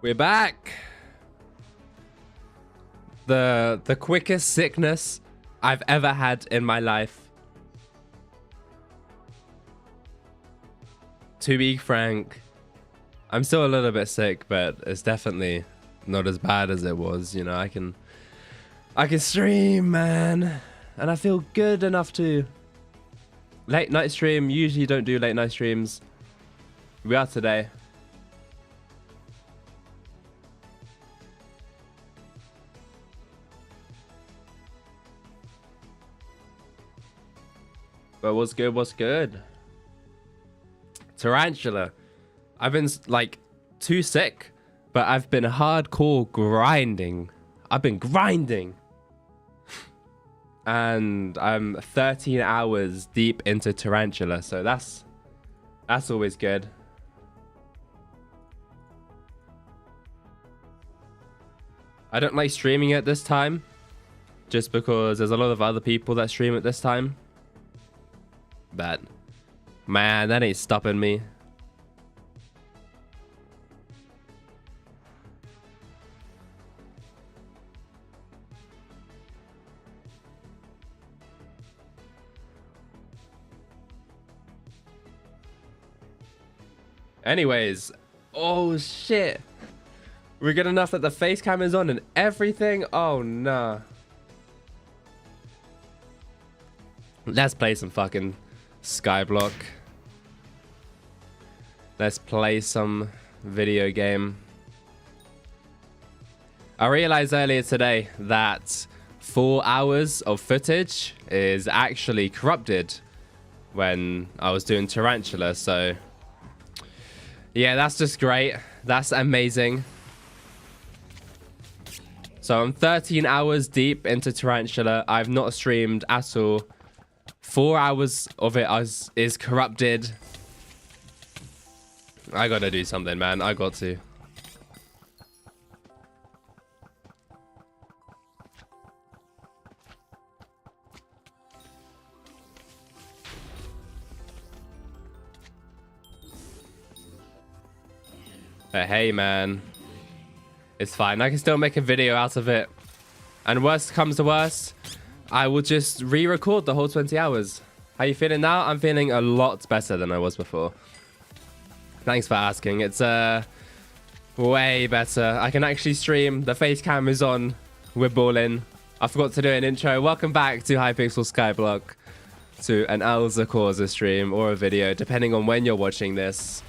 We're back. The quickest sickness I've ever had in my life. To be frank, I'm still a little bit sick, but it's definitely not as bad as it was. You know, I can stream, man, and I feel good enough to. Late night stream. Usually don't do late night streams. We are today. But what's good? What's good? Tarantula. I've been like too sick, but I've been hardcore grinding. I've been grinding. And I'm 13 hours deep into Tarantula, so that's always good. I don't like streaming at this time, just because there's a lot of other people that stream at this time. But man, that ain't stopping me. Anyways, oh shit. We're good enough that the face cam is on and everything? Oh nah. Let's play some fucking Skyblock. Let's play some video game. I realized earlier today that 4 hours of footage is actually corrupted when I was doing Tarantula, so yeah, that's just great. That's amazing. So I'm 13 hours deep into Tarantula. I've not streamed at all. 4 hours of it is corrupted. I gotta do something, man. I got to. But hey, man. It's fine. I can still make a video out of it. And worst comes to worst, I will just re-record the whole 20 hours. How you feeling now? I'm feeling a lot better than I was before. Thanks for asking. It's way better. I can actually stream. The face cam is on. We're balling. I forgot to do an intro. Welcome back to Hypixel Skyblock, to an AusaCausa stream or a video, depending on when you're watching this.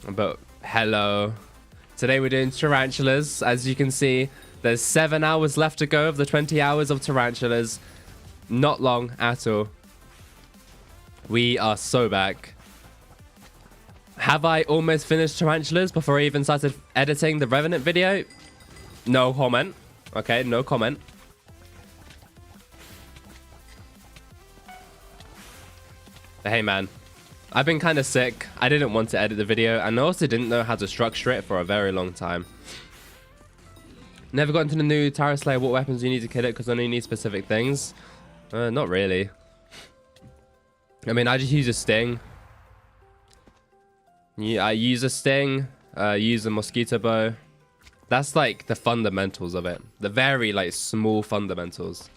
But hello. Today we're doing Tarantulas. As you can see, there's 7 hours left to go of the 20 hours of Tarantulas. Not long at all. We are so back. Have I almost finished Tarantulas before I even started editing the Revenant video? No comment. Okay, no comment. But hey, man. I've been kind of sick. I didn't want to edit the video, and I also didn't know how to structure it for a very long time. Never got into the new Tower Slayer. What weapons do you need to kill it? Because I only need specific things. Not really. I mean, I just use a sting. Yeah, I use a sting. Use a mosquito bow. That's like the fundamentals of it. The very like small fundamentals.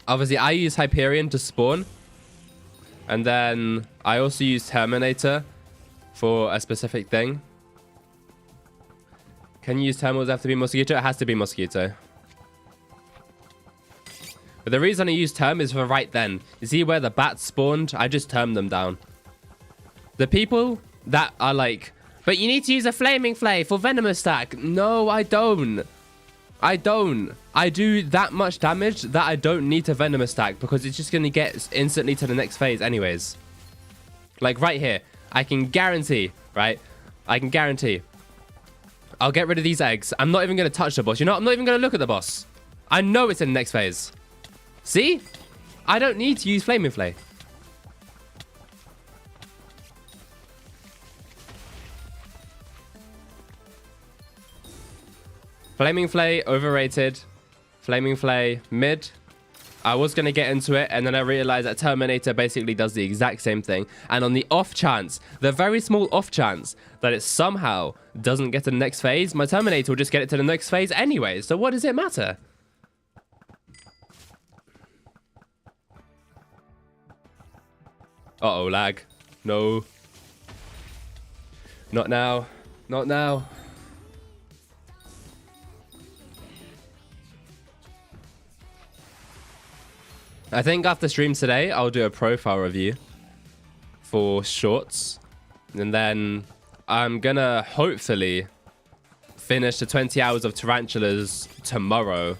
Obviously, I use Hyperion to spawn. And then I also use Terminator for a specific thing. Can you use Terminals have to be Mosquito? It has to be Mosquito. But the reason I use Term is for right then. You see where the bats spawned? I just termed them down. The people that are like, but you need to use a Flaming Flay for Venomous stack. No, I don't. I don't. I do that much damage that I don't need to Venomous stack because it's just going to get instantly to the next phase anyways. Like right here. I can guarantee, right? I can guarantee. I'll get rid of these eggs. I'm not even going to touch the boss. You know what? I'm not even going to look at the boss. I know it's in the next phase. See? I don't need to use Flaming Flay. Flaming Flay, overrated. Flaming Flay, mid. I was going to get into it, and then I realized that Terminator basically does the exact same thing. And on the off chance, the very small off chance that it somehow doesn't get to the next phase, my Terminator will just get it to the next phase anyway. So what does it matter? Uh-oh, lag. No. Not now. Not now. I think after stream today, I'll do a profile review for shorts. And then I'm gonna hopefully finish the 20 hours of tarantulas tomorrow,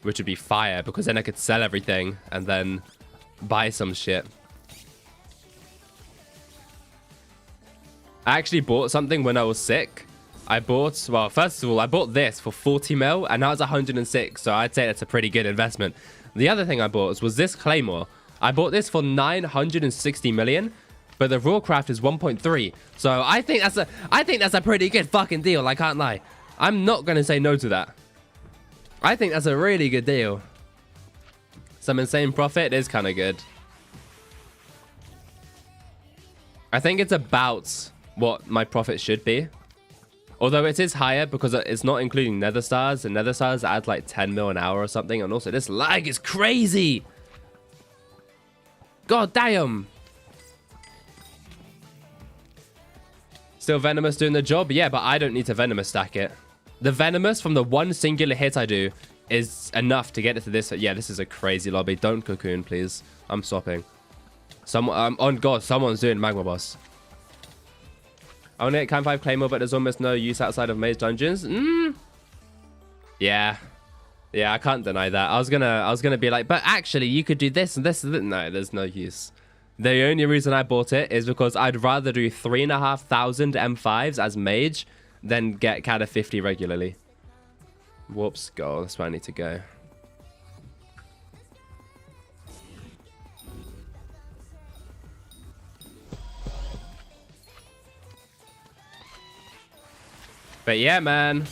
which would be fire, because then I could sell everything and then buy some shit. I actually bought something when I was sick. I bought, well, first of all, I bought this for 40 mil, and now it's 106, so I'd say that's a pretty good investment. The other thing I bought was this Claymore. I bought this for 960 million, but the Rawcraft is 1.3. So I think that's a pretty good fucking deal, I can't lie. I'm not gonna say no to that. I think that's a really good deal. Some insane profit is kind of good. I think it's about what my profit should be. Although it is higher because it's not including nether stars, and nether stars add like 10 mil an hour or something. And also this lag is crazy. God damn. Still Venomous doing the job? Yeah, but I don't need to Venomous stack it. The Venomous from the one singular hit I do is enough to get it to this. Yeah, this is a crazy lobby. Don't cocoon, please. I'm stopping. On God, someone's doing Magma Boss. I want to get Cam 5 Claymore, but there's almost no use outside of Maze Dungeons. Yeah. Yeah, I can't deny that. I was gonna be like, but actually you could do this and this and that. No, there's no use. The only reason I bought it is because I'd rather do 3,500 M5s as mage than get Cat of 50 regularly. Whoops, go. That's where I need to go. But yeah, man.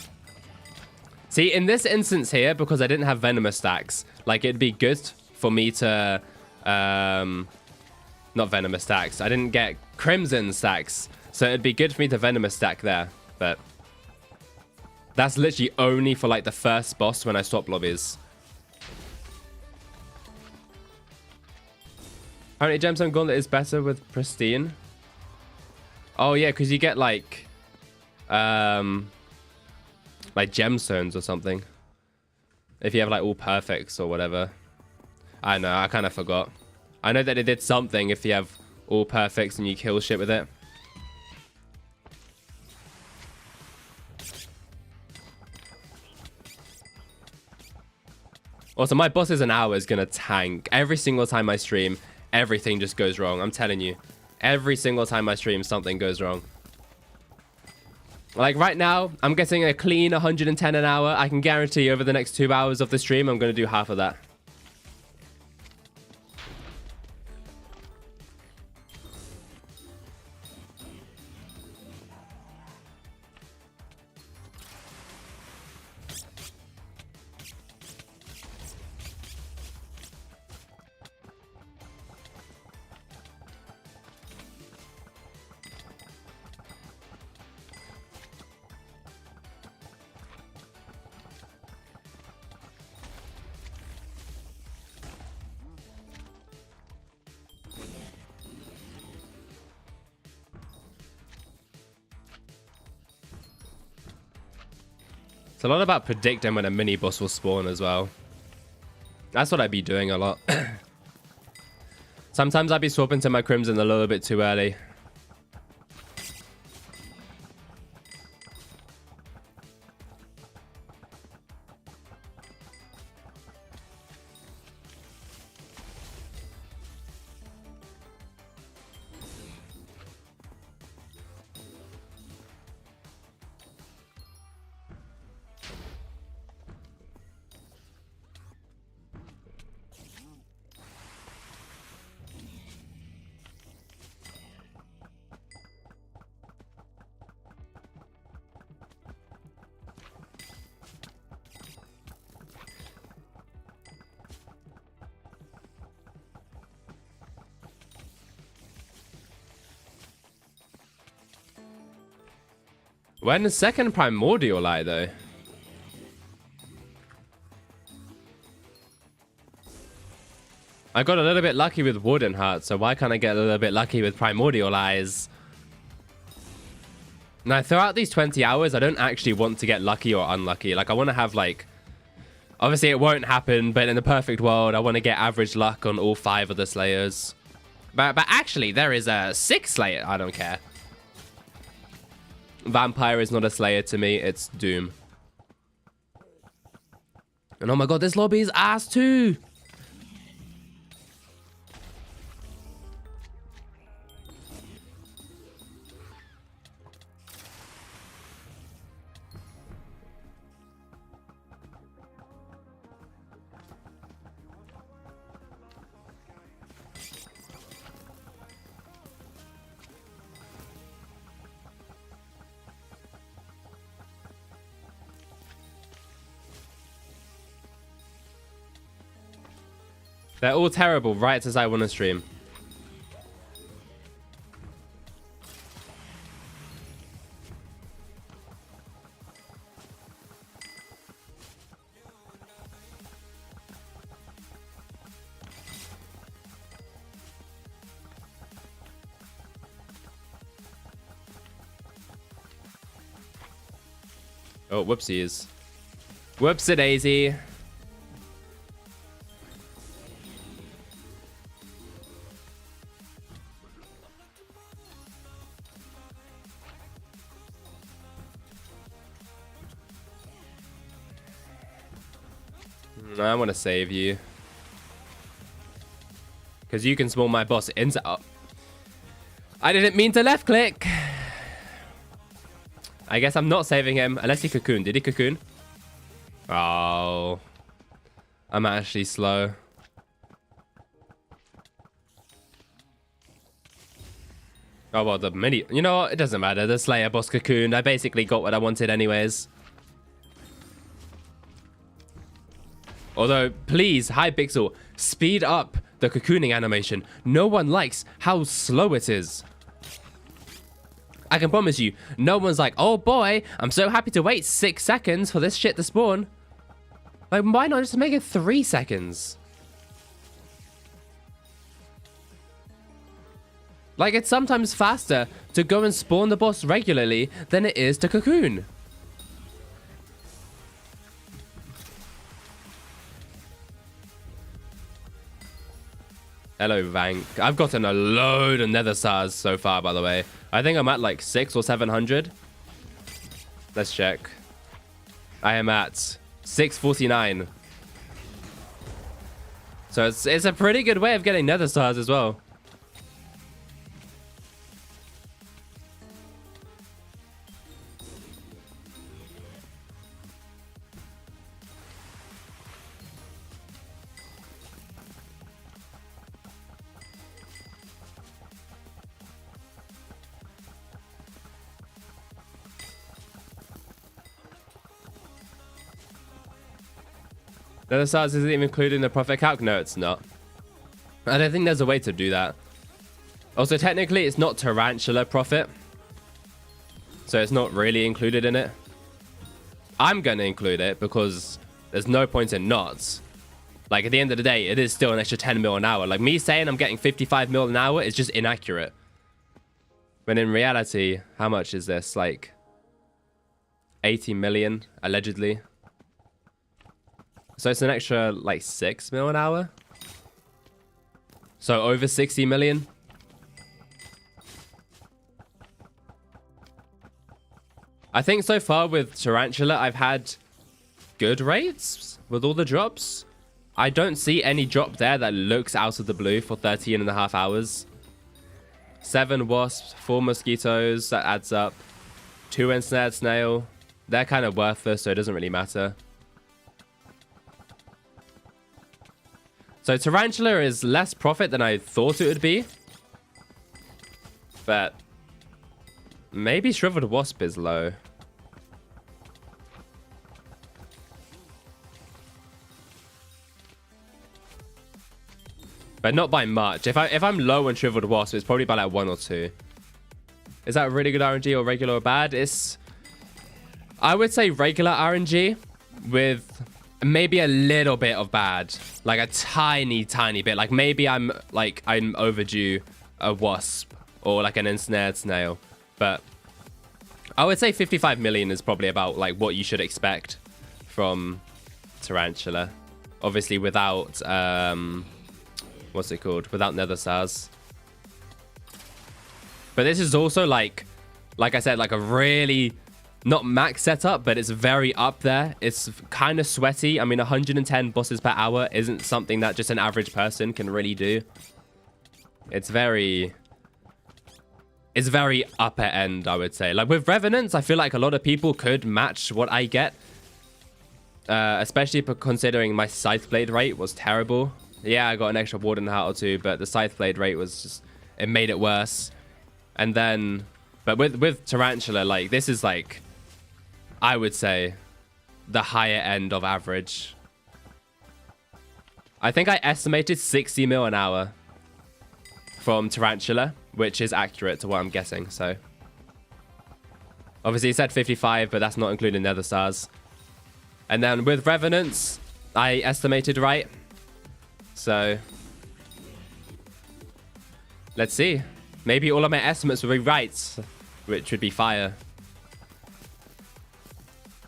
See, in this instance here, because I didn't have Venomous stacks, like, it'd be good for me to... not Venomous stacks. I didn't get Crimson stacks. So it'd be good for me to Venomous stack there. But that's literally only for, like, the first boss when I swap lobbies. How many Gemstone Gauntlet is better with Pristine? Oh, yeah, because you get, like gemstones or something. If you have like all perfects or whatever. I know, I kind of forgot. I know that it did something if you have all perfects and you kill shit with it. Also, my bosses an hour is gonna tank. Every single time I stream, everything just goes wrong. I'm telling you. Every single time I stream, something goes wrong. Like right now, I'm getting a clean 110 an hour. I can guarantee over the next 2 hours of the stream, I'm going to do half of that. It's a lot about predicting when a mini boss will spawn as well. That's what I'd be doing a lot. Sometimes I'd be swapping to my Crimson a little bit too early. When the second Primordial Eye, though? I got a little bit lucky with Wooden Heart, so why can't I get a little bit lucky with Primordial Eyes? Now, throughout these 20 hours, I don't actually want to get lucky or unlucky. Like, I want to have, like... Obviously, it won't happen, but in the perfect world, I want to get average luck on all 5 of the Slayers. But actually, there is a 6 Slayer. I don't care. Vampire is not a Slayer to me. It's Doom. And oh my god, this lobby is ass too! They're all terrible right as I want to stream. Oh, whoopsies. Whoops-a-daisy. I want to save you. Because you can spawn my boss into... Oh. I didn't mean to left click. I guess I'm not saving him. Unless he cocooned. Did he cocoon? Oh. I'm actually slow. Oh, well, the mini... You know what? It doesn't matter. The Slayer boss cocooned. I basically got what I wanted anyways. Although, please, Hypixel, speed up the cocooning animation. No one likes how slow it is. I can promise you, no one's like, oh boy, I'm so happy to wait 6 seconds for this shit to spawn. Like, why not just make it 3 seconds? Like, it's sometimes faster to go and spawn the boss regularly than it is to cocoon. Hello, Vank. I've gotten a load of nether stars so far, by the way. I think I'm at like 600 or 700. Let's check. I am at 649. So it's a pretty good way of getting nether stars as well. Nether stars isn't even included in the profit calc? No, it's not. I don't think there's a way to do that. Also, technically, it's not tarantula profit. So it's not really included in it. I'm going to include it because there's no point in not. Like, at the end of the day, it is still an extra 10 mil an hour. Like, me saying I'm getting 55 mil an hour is just inaccurate. When in reality, how much is this? Like, 80 million, allegedly. So it's an extra, like, 6 mil an hour. So over 60 million. I think so far with Tarantula, I've had good rates with all the drops. I don't see any drop there that looks out of the blue for 13.5 hours. 7 wasps, 4 mosquitoes, that adds up. 2 ensnared snail. They're kind of worthless, so it doesn't really matter. So Tarantula is less profit than I thought it would be. But maybe Shriveled Wasp is low. But not by much. If I'm low on Shriveled Wasp, it's probably by like 1 or 2. Is that really good RNG or regular or bad? It's I would say regular RNG with maybe a little bit of bad. Like a tiny bit. Like maybe I'm overdue a wasp or like an ensnared snail. But I would say 55 million is probably about like what you should expect from Tarantula. Obviously without, what's it called? Without nether stars. But this is also like I said, like a really, not max setup, but it's very up there. It's kind of sweaty. I mean, 110 bosses per hour isn't something that just an average person can really do. It's very upper end, I would say. Like with Revenants, I feel like a lot of people could match what I get. Especially considering my Scythe Blade rate was terrible. Yeah, I got an extra Warden Hat or two, but the Scythe Blade rate was just, it made it worse. And then, but with Tarantula, like this is like, I would say, the higher end of average. I think I estimated 60 mil an hour from Tarantula, which is accurate to what I'm guessing, so. Obviously, it said 55, but that's not including nether stars. And then with Revenants, I estimated right. So, let's see. Maybe all of my estimates will be right, which would be fire.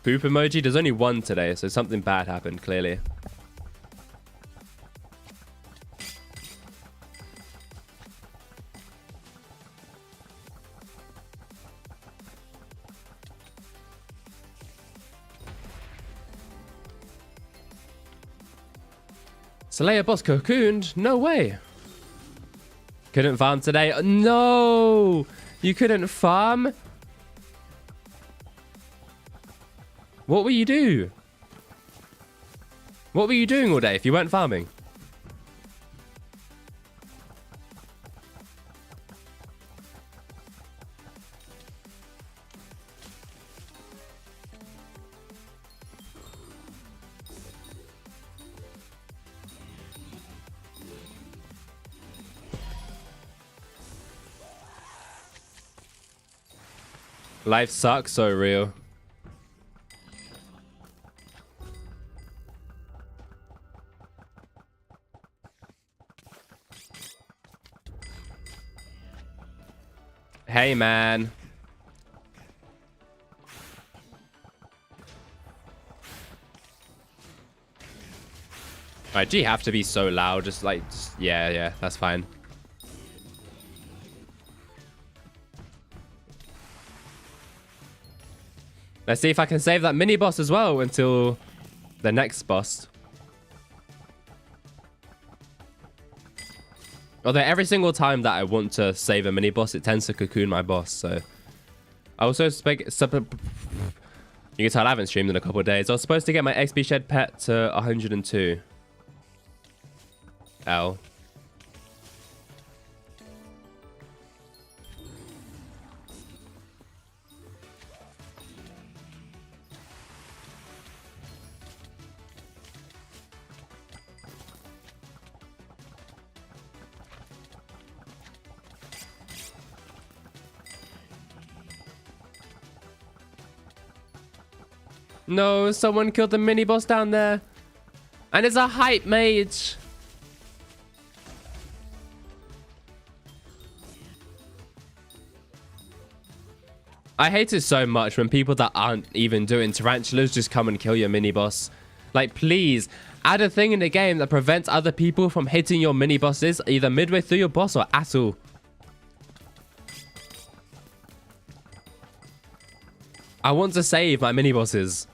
Poop emoji, there's only one today, so something bad happened, clearly. Slayer boss cocooned? No way. Couldn't farm today? No! You couldn't farm? What will you do? What were you doing all day if you weren't farming? Life sucks, so real. Hey, man. Alright, do you have to be so loud? Just like, yeah, that's fine. Let's see if I can save that mini boss as well until the next boss. Although every single time that I want to save a mini boss, it tends to cocoon my boss. So I also expect. You can tell I haven't streamed in a couple of days. I was supposed to get my XP shed pet to 102. L. No, someone killed the mini boss down there. And it's a hype mage. I hate it so much when people that aren't even doing tarantulas just come and kill your mini boss. Like, please, add a thing in the game that prevents other people from hitting your mini bosses either midway through your boss or at all. I want to save my mini bosses.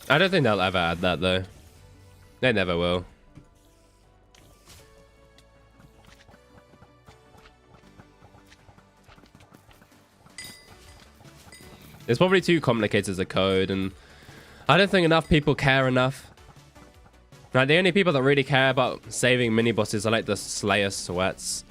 I don't think they'll ever add that, though. They never will. It's probably too complicated as a code, and I don't think enough people care enough. Right, the only people that really care about saving mini bosses are like the Slayer sweats.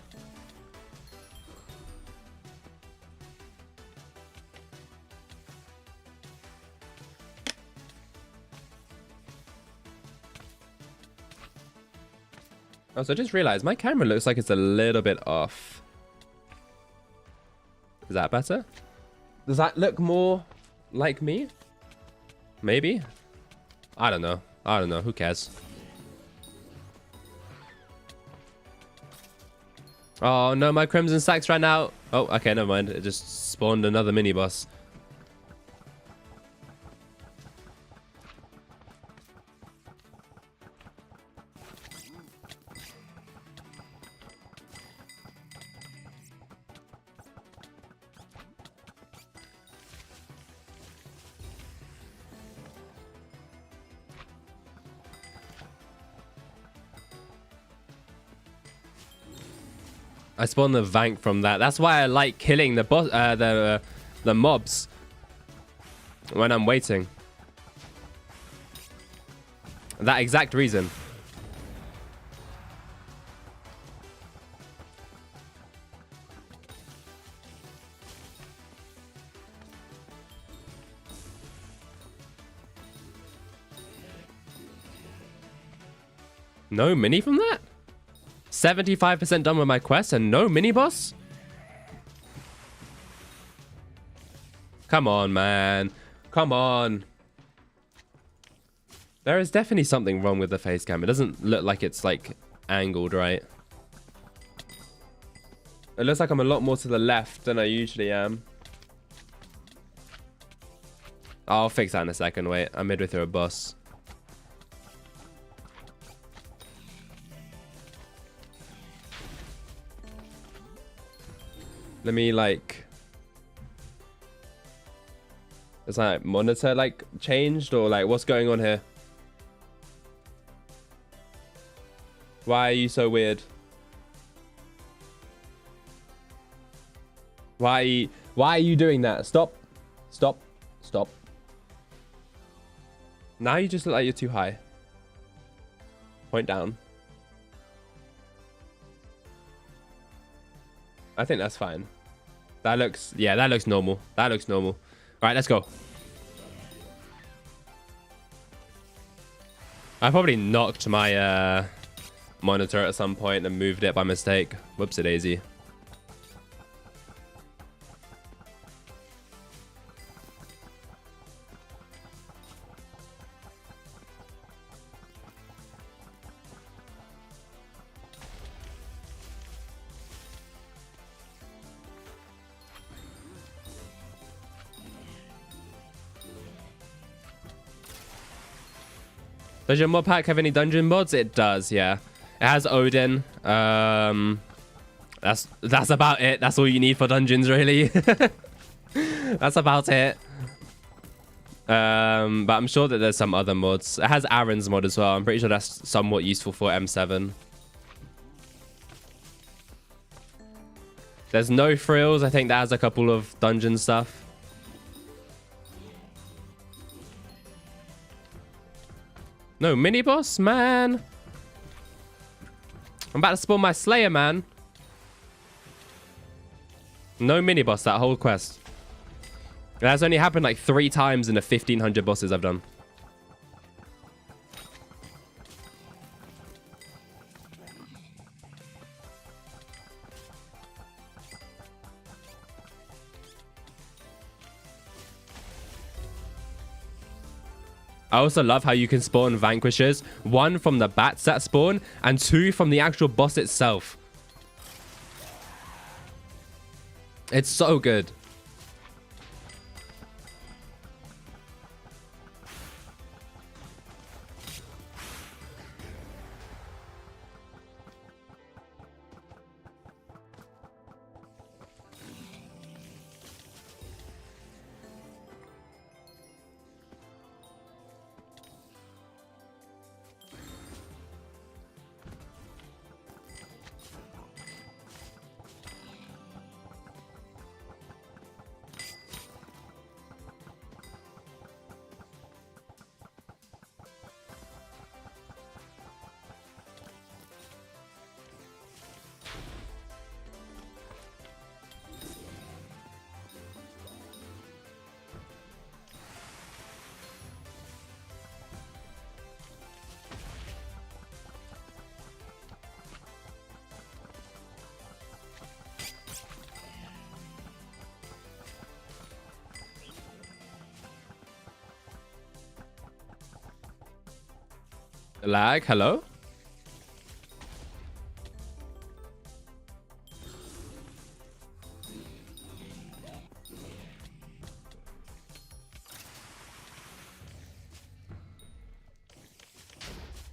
Oh, so I just realized my camera looks like it's a little bit off. Is that better? Does that look more like me? Maybe? I don't know. I don't know. Who cares? Oh, no, my Crimson Stacks ran out. Oh, okay, never mind. It just spawned another mini-boss. I spawned the Vank from that. That's why I like killing the boss, the mobs when I'm waiting. That exact reason. No mini from that? 75% done with my quest and no mini boss? Come on, man. Come on. There is definitely something wrong with the face cam. It doesn't look like it's like angled right. It looks like I'm a lot more to the left than I usually am. I'll fix that in a second. Wait, I'm midway through a boss. Let me like... Is my monitor like changed or like what's going on here? Why are you so weird? Why are you doing that? Stop. Stop. Stop. Now you just look like you're too high. Point down. I think that's fine. That looks, yeah, that looks normal. That looks normal. All right, let's go. I probably knocked my monitor at some point and moved it by mistake. Whoopsie-daisy. Does your mod pack have any dungeon mods? It does, yeah. It has Odin. That's about it. That's all you need for dungeons, really. That's about it. But I'm sure that there's some other mods. It has Aaron's mod as well. I'm pretty sure that's somewhat useful for M7. There's no frills. I think that has a couple of dungeon stuff. No mini boss, man. I'm about to spawn my Slayer, man. No mini boss that whole quest. That's only happened like 3 times in the 1500 bosses I've done. I also love how you can spawn vanquishers. 1 from the bats that spawn and 2 from the actual boss itself. It's so good. Lag, hello?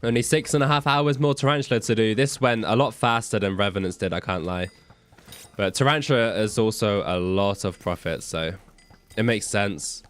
Only 6.5 hours more Tarantula to do. This went a lot faster than Revenants did, I can't lie. But Tarantula is also a lot of profit, so it makes sense.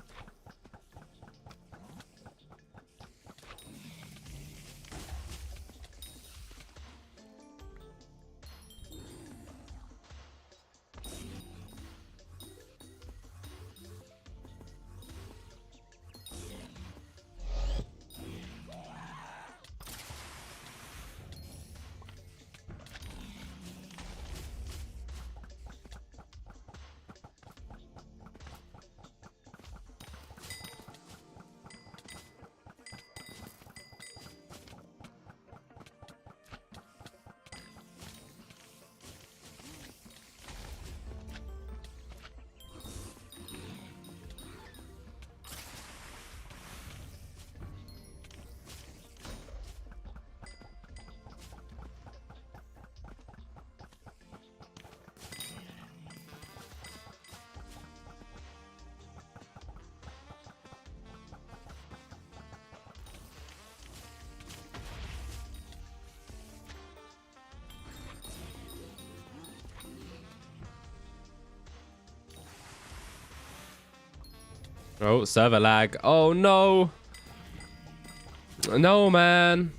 Oh, server lag. Oh, no. No, man.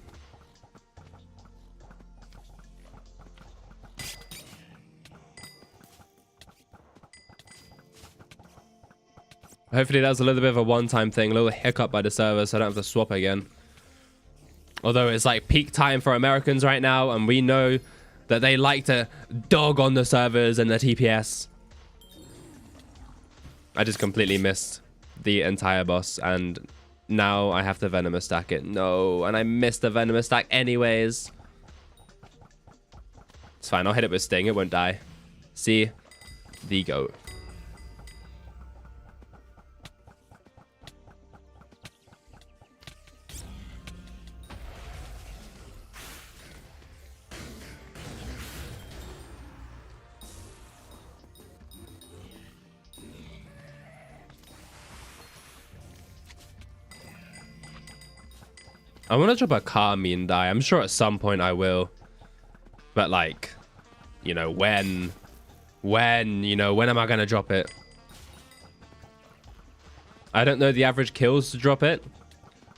Hopefully that was a little bit of a one-time thing, a little hiccup by the server, so I don't have to swap again. Although it's like peak time for Americans right now, and we know that they like to dog on the servers and the TPS. I just completely missed the entire boss, and now I have to Venomous stack it. No, and I missed the Venomous stack anyways. It's fine, I'll hit it with Sting, it won't die. See? The goat. I want to drop a Kami and die. I'm sure at some point I will. But like, you know, when am I going to drop it? I don't know the average kills to drop it.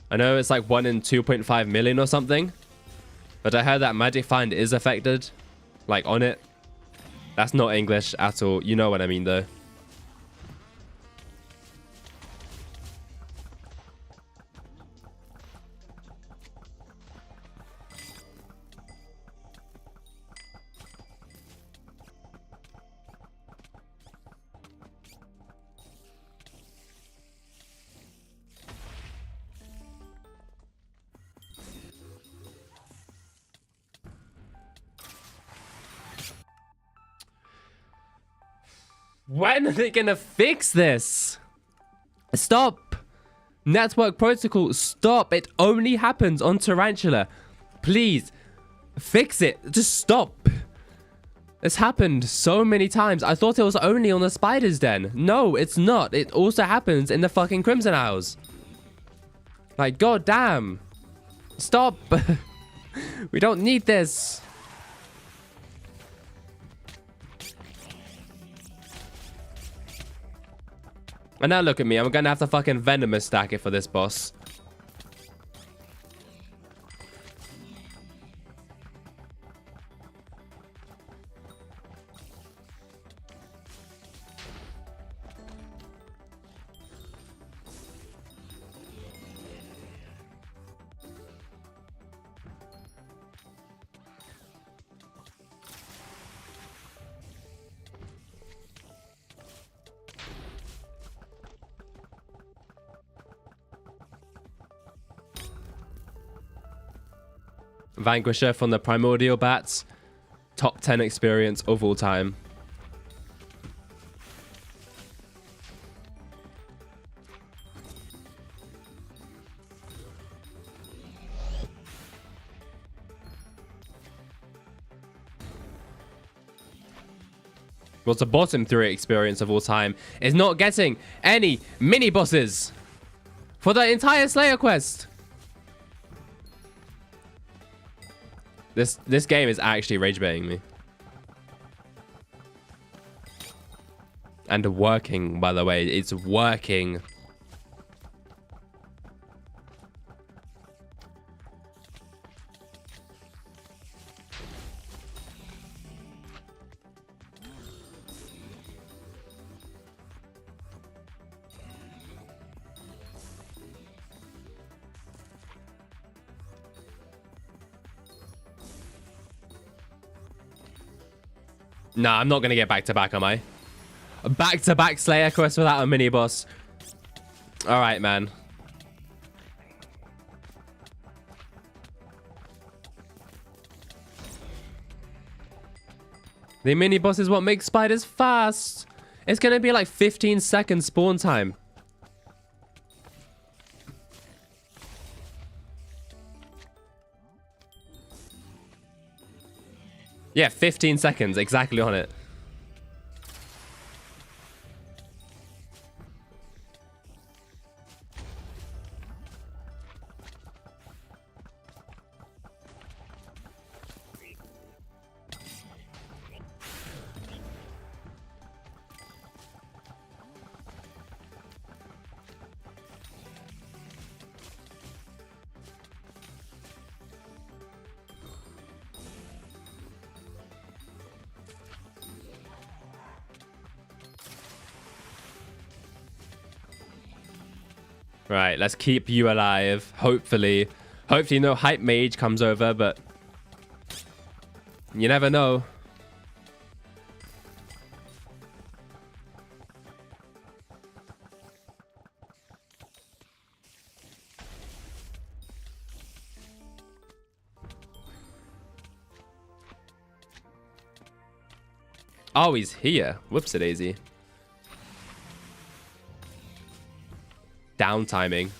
I know it's like 1 in 2.5 million or something. But I heard that Magic Find is affected. Like on it. That's not English at all. You know what I mean though. When are they gonna fix this? Stop! Network protocol, stop! It only happens on Tarantula. Please, fix it. Just stop. This happened so many times. I thought it was only on the Spider's Den. No, it's not. It also happens in the fucking Crimson Isles. Like, goddamn. Stop. We don't need this. And now look at me. I'm gonna have to fucking Venomous stack it for this boss. Vanquisher from the Primordial Bats. Top 10 experience of all time. What's the bottom 3 experience of all time is not getting any mini bosses for the entire Slayer quest. This game is actually rage baiting me. And working, by the way. It's working. Nah, I'm not going to get back-to-back, am I? Back-to-back Slayer quest without a mini-boss. Alright, man. The mini-boss is what makes spiders fast. It's going to be like 15 seconds spawn time. Yeah, 15 seconds exactly on it. Right, let's keep you alive. Hopefully no hype mage comes over, but you never know. Oh, he's here. Whoops-a-daisy. Down timing.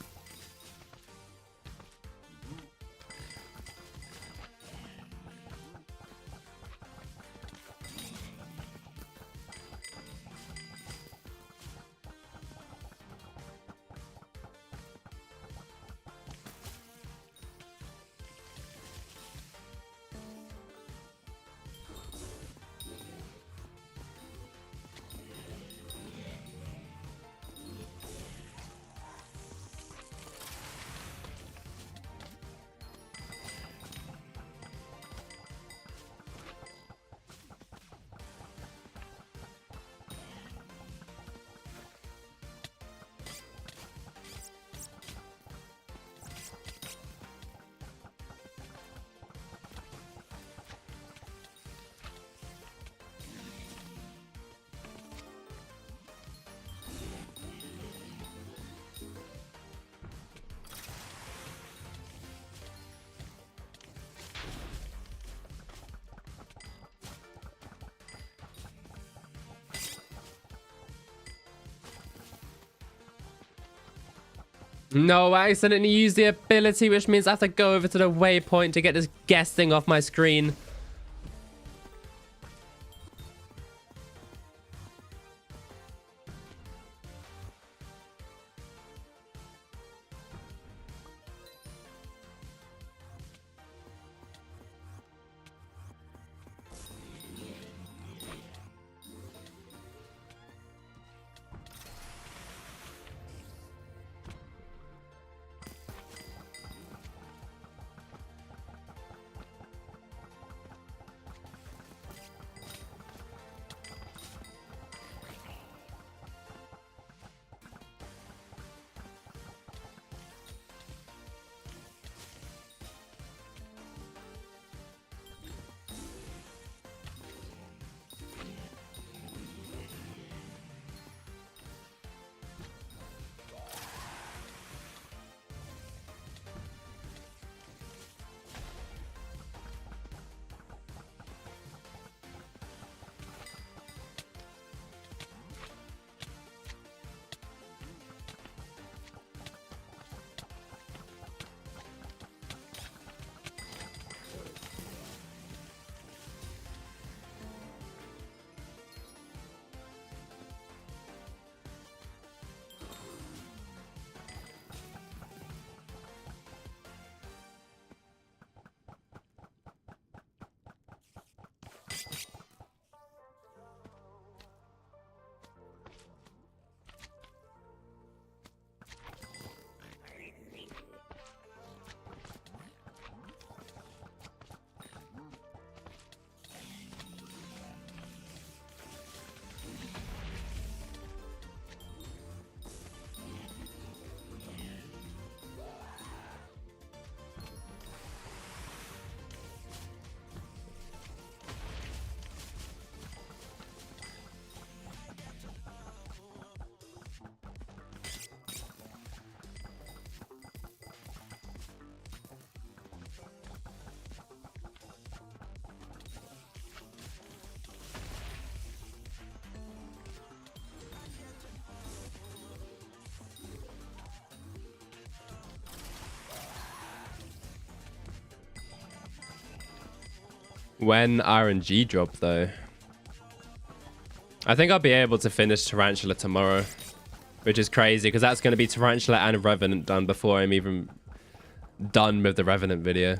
No, I accidentally used the ability, which means I have to go over to the waypoint to get this guest thing off my screen. When RNG drop, though. I think I'll be able to finish Tarantula tomorrow. Which is crazy, because that's going to be Tarantula and Revenant done before I'm even done with the Revenant video.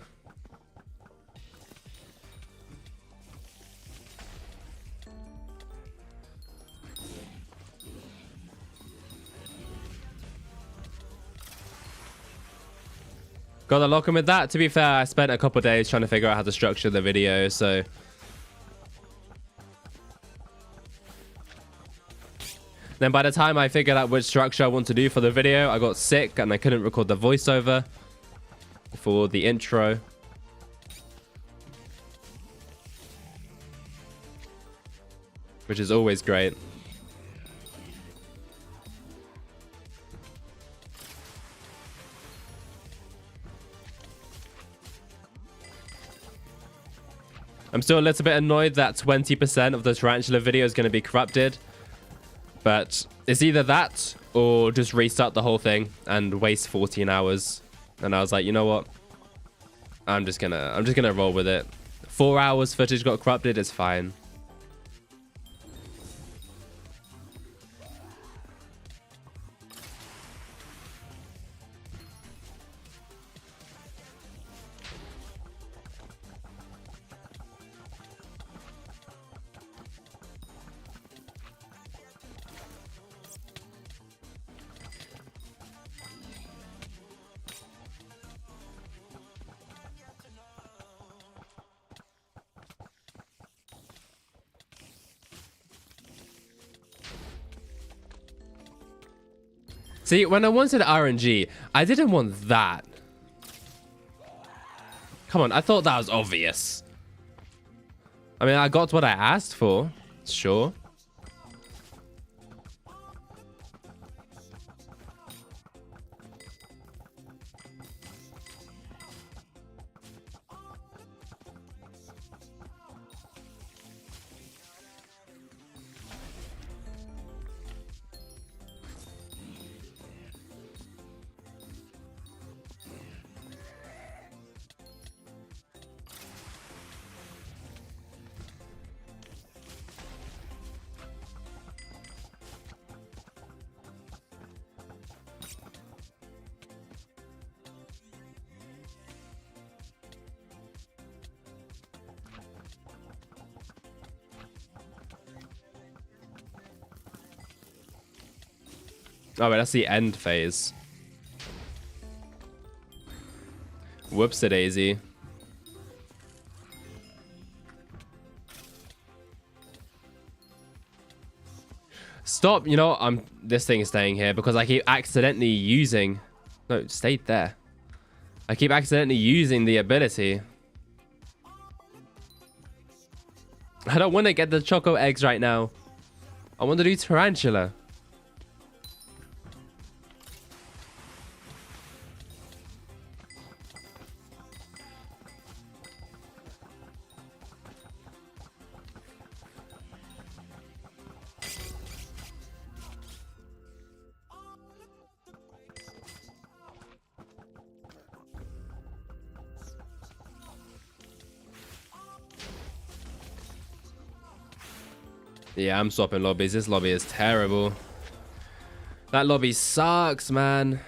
Got the lock in with that. To be fair, I spent a couple of days trying to figure out how to structure the video, so... Then by the time I figured out which structure I want to do for the video, I got sick and I couldn't record the voiceover for the intro. Which is always great. I'm still a little bit annoyed that 20% of the Tarantula video is going to be corrupted. But it's either that or just restart the whole thing and waste 14 hours. And I was like, you know what? I'm just gonna roll with it. 4 hours footage got corrupted, it's fine. See, when I wanted RNG, I didn't want that. Come on, I thought that was obvious. I mean, I got what I asked for, sure. Oh, wait, that's the end phase. Whoops-a-daisy. Stop, you know, this thing is staying here because I keep accidentally using... No, it stayed there. I keep accidentally using the ability. I don't want to get the choco eggs right now. I want to do Tarantula. Yeah, I'm swapping lobbies. This lobby is terrible. That lobby sucks, man.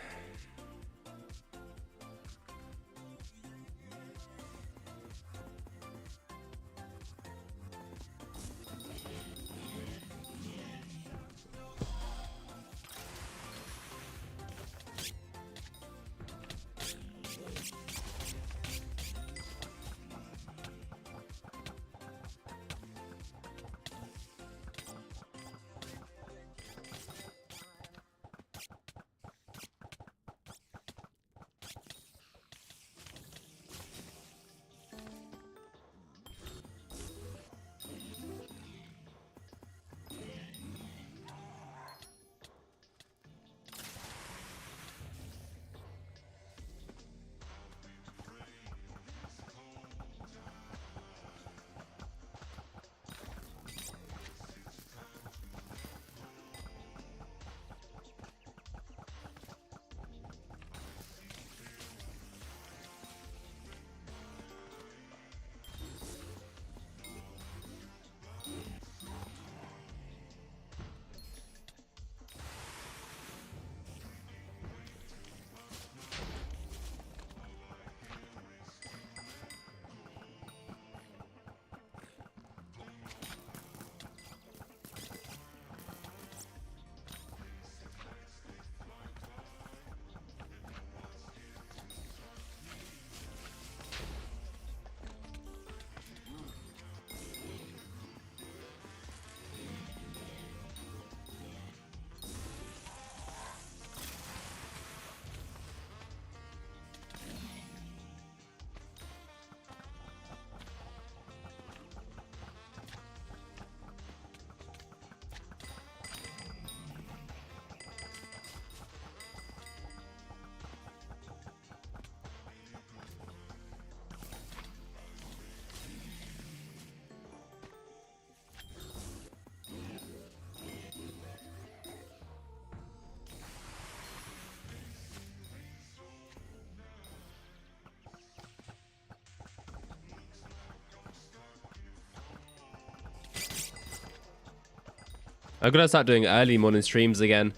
I'm gonna start doing early morning streams again.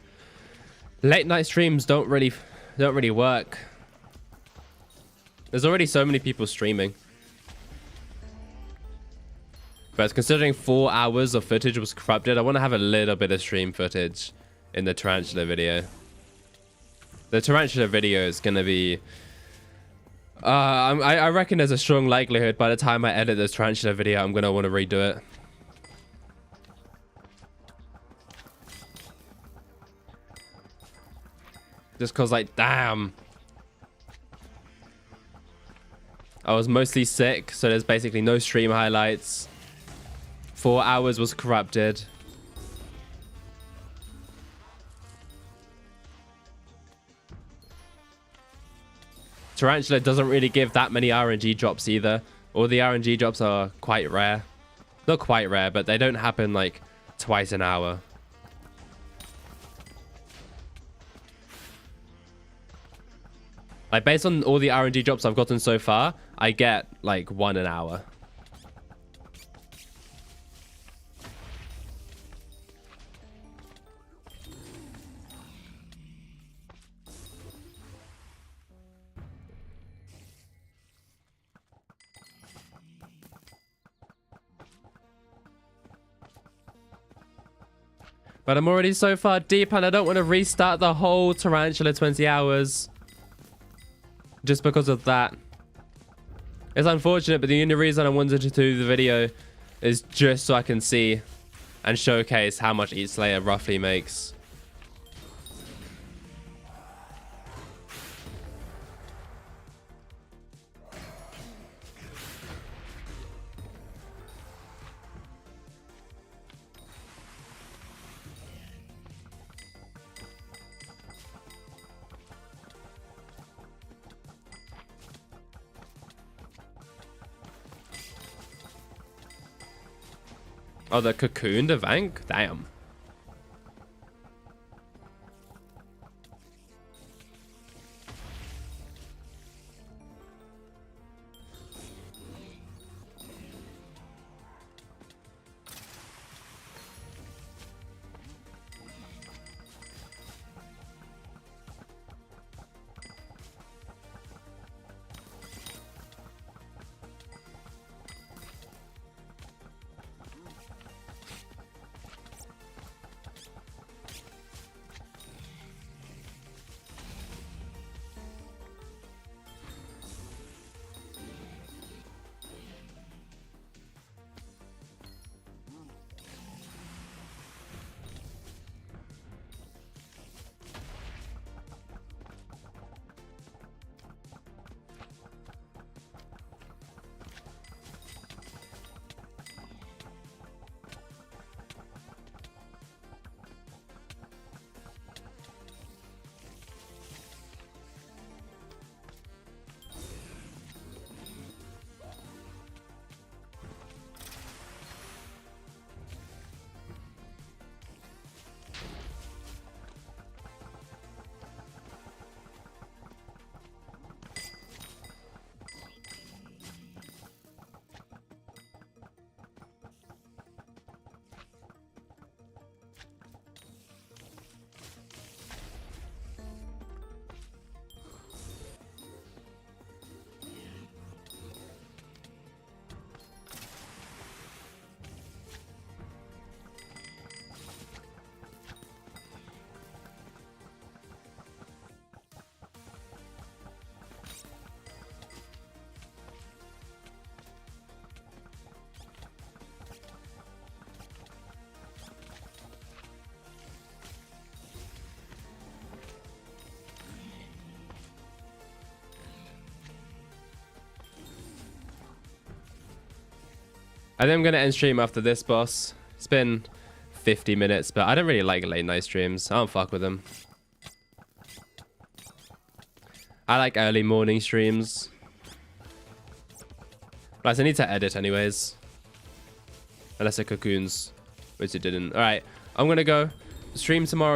Late night streams don't really work. There's already so many people streaming. But considering 4 hours of footage was corrupted, I want to have a little bit of stream footage in the tarantula video. The tarantula video is gonna be. I reckon there's a strong likelihood by the time I edit this tarantula video, I'm gonna want to redo it. Just cause, like, damn. I was mostly sick, so there's basically no stream highlights. 4 hours was corrupted. Tarantula doesn't really give that many RNG drops either. All the RNG drops are quite rare. Not quite rare, but they don't happen like twice an hour. Like, based on all the RNG drops I've gotten so far, I get like 1 an hour. But I'm already so far deep and I don't want to restart the whole tarantula 20 hours. Just because of that. It's unfortunate, but the only reason I wanted to do the video is just so I can see and showcase how much each slayer roughly makes. Oh, the cocoon, the Vank? Damn. I think I'm going to end stream after this boss. It's been 50 minutes, but I don't really like late night streams. I don't fuck with them. I like early morning streams. Plus, I need to edit anyways. Unless it cocoons, which it didn't. Alright, I'm going to go stream tomorrow.